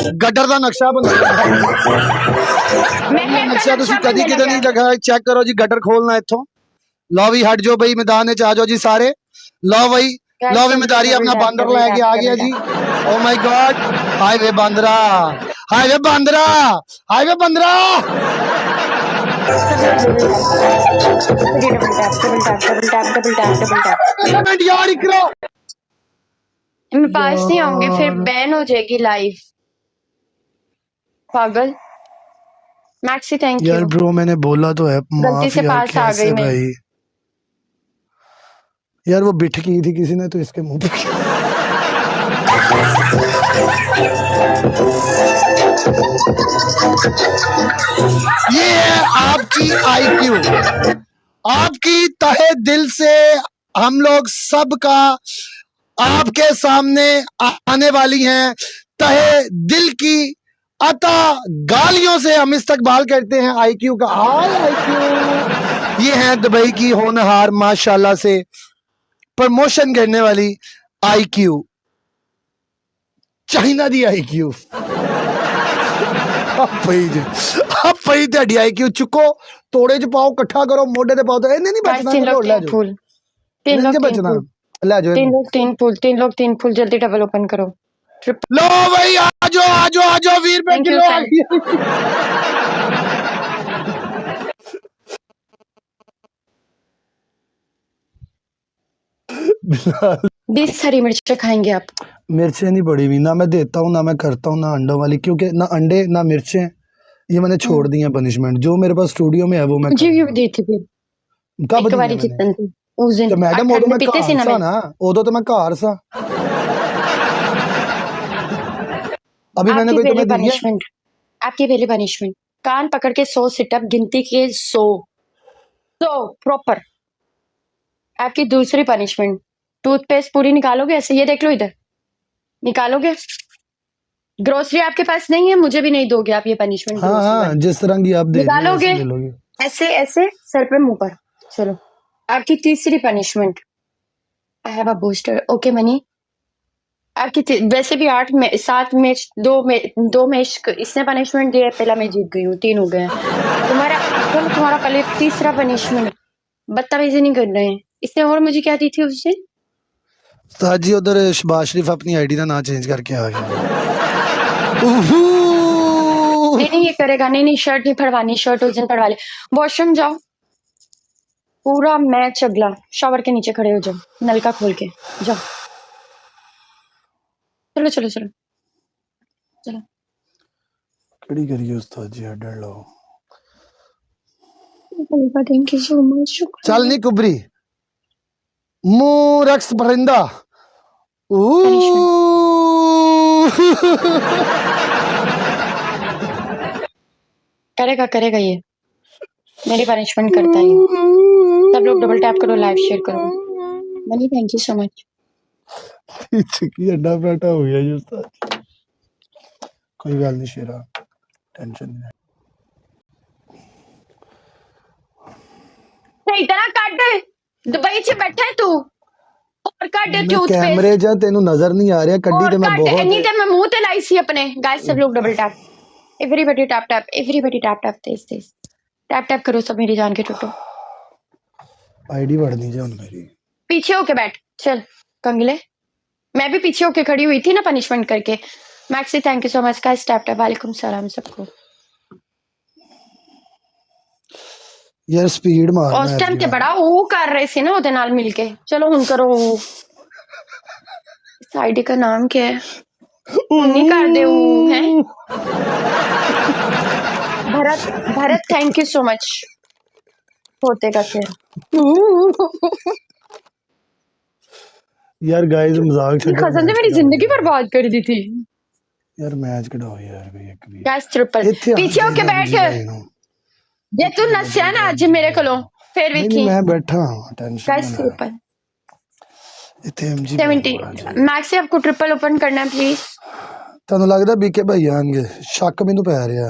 Gutter का नक्शा बनाया नक्शा तुसी कदी किते नहीं देखा। चेक करो जी गटर खोलना इथों। लो भी हट जाओ भाई मैदान में आ जाओ जी सारे। लो भाई लो भी मदारी अपना बांदर लेके आ गया जी। Oh my god highway Bandra highway Bandra highway Bandra. यार इकरो मैं पास नहीं आऊंगी फिर बैन हो जाएगी लाइव। पागल मैक्सी थैंक यू यार ब्रो मैंने बोला तो है गलती से माफ यार पास आ गई कैसे मैं। भाई यार वो बिठ की थी किसी ने तो इसके मुंह पे ये है आपकी आईक्यू। आपकी तहे दिल से हम लोग सबका आपके सामने आने वाली हैं। तहे दिल की अता गालियों से हम इस्तकबाल करते हैं आईक्यू का। हाय आईक्यू ये है दुबई की होनहार माशाल्लाह से प्रमोशन करने वाली आईक्यू चाइना दी आईक्यू। आप पई तेरी आईक्यू चुको तोड़े च पाओ इकट्ठा करो मोढे ते पाओ तो इन्हें नहीं बचना। तीन लोग तीन फूल तीन लोग बचना ले जाओ तीन लोग तीन फूल जल्दी डबल ओपन करो। लो भाई आ जाओ 20 रुपए किलो आ गई। 20 हरी मिर्चें खाएंगे आप। मिर्चें नहीं पड़ी हुई ना मैं देता हूँ ना मैं करता हूँ ना अंडों वाली क्योंकि ना अंडे ना मिर्चें ये मैंने छोड़ दी है पनिशमेंट जो मेरे पास स्टूडियो में है वो मैं जी क्यों दी थी फिर कब एक बारी जितन थी उस दिन तो मैडम आठ उदो मैं पीते सी घर सा ना उदो तो मैं घर सा अभी मैंने कोई तुम्हें दी है। आपकी पहली पनिशमेंट कान पकड़ के 100 सिटअप गिनती के 100 प्रॉपर। आपकी दूसरी पनिशमेंट टूथपेस्ट पूरी निकालोगे ऐसे ये देख लो इधर निकालोगे। ग्रोसरी आपके पास नहीं है मुझे भी नहीं दोगे आप ये पनिशमेंट। हाँ, जिस तरह की आप दे निकालोगे ऐसे ऐसे सर पे मुंह पर। चलो आपकी तीसरी punishment I have a booster okay money. आपकी वैसे भी 8 में 7 मैच 2 मैच इसने पनिशमेंट दिया पहला मैं जीत गई हूँ 3 हो गए तुम्हारा कल तीसरा पनिशमेंट बदतमीजी नहीं कर रहे हैं। इसने और मुझे क्या दी थी उस दिन उस्ताद जी उधर शबाज शरीफ अपनी आईडी का नाम चेंज करके आ गया। नहीं ये करेगा नहीं शर्ट नहीं फड़वानी शर्ट उस दिन फड़वा ले। वॉशरूम जाओ पूरा मैच अगला शॉवर के नीचे खड़े हो जाओ नलका खोल के जाओ। चलो चलो चलो चलो कड़ी करिए उस्ताद जी डर लो थैंक यू सो मच। चल नहीं कुबरी मुंह रक्स परिंदा करेगा करेगा ये मेरी पनिशमेंट करता है। सब लोग डबल टैप करो लाइव शेयर करो Mani thank you so much. चिकी अड्डा पराठा हो गया जी उस्ताद। कोई गल नहीं शेरा टेंशन नहीं इतना काट दुबई च बैठा है तू और काट टूथपेस्ट कैमरे जा तेनु नजर नहीं आ रहा कड्डी ते मैं बहुत नहीं ते मैं मुंह ते लाई सी अपने। गाइस सब लोग डबल टैप एवरीबॉडी टैप तेज टैप टैप करो सब मेरी जान के टूटो। आईडी बढ़ दी जाए मेरी पीछे होके बैठ चल कंगले मैं भी पीछे होके खड़ी हुई थी ना पनिशमेंट करके। Maxi thank you so much guys tap tap वालेकुम सलाम सबको। यार स्पीड मारना उस टाइम ते बड़ा वो कर रहे थे ना ओदे नाल मिलके। चलो हुन करो इस आईडी का नाम क्या है नहीं कर दे हैं Bharat thank you so much होते का फिर यार गाइस मजाक छोड़ो खसन ने मेरी जिंदगी बर्बाद कर दी थी। यार मैच कढ़ाओ यार भाई एक भी गाइस ट्रिपल पीछे होके बैठ जे तू नस्या ना आज मेरे कोलों फिर विकी मैं बैठा हूं टेंशन गाइस ट्रिपल इथे एमजी 70 मैक्सी आपको ट्रिपल ओपन करना है प्लीज। ਤੁਹਾਨੂੰ ਲੱਗਦਾ ਬੀਕੇ ਭਾਈ ਆਣਗੇ ਸ਼ੱਕ ਮੈਨੂੰ ਪੈ ਰਿਹਾ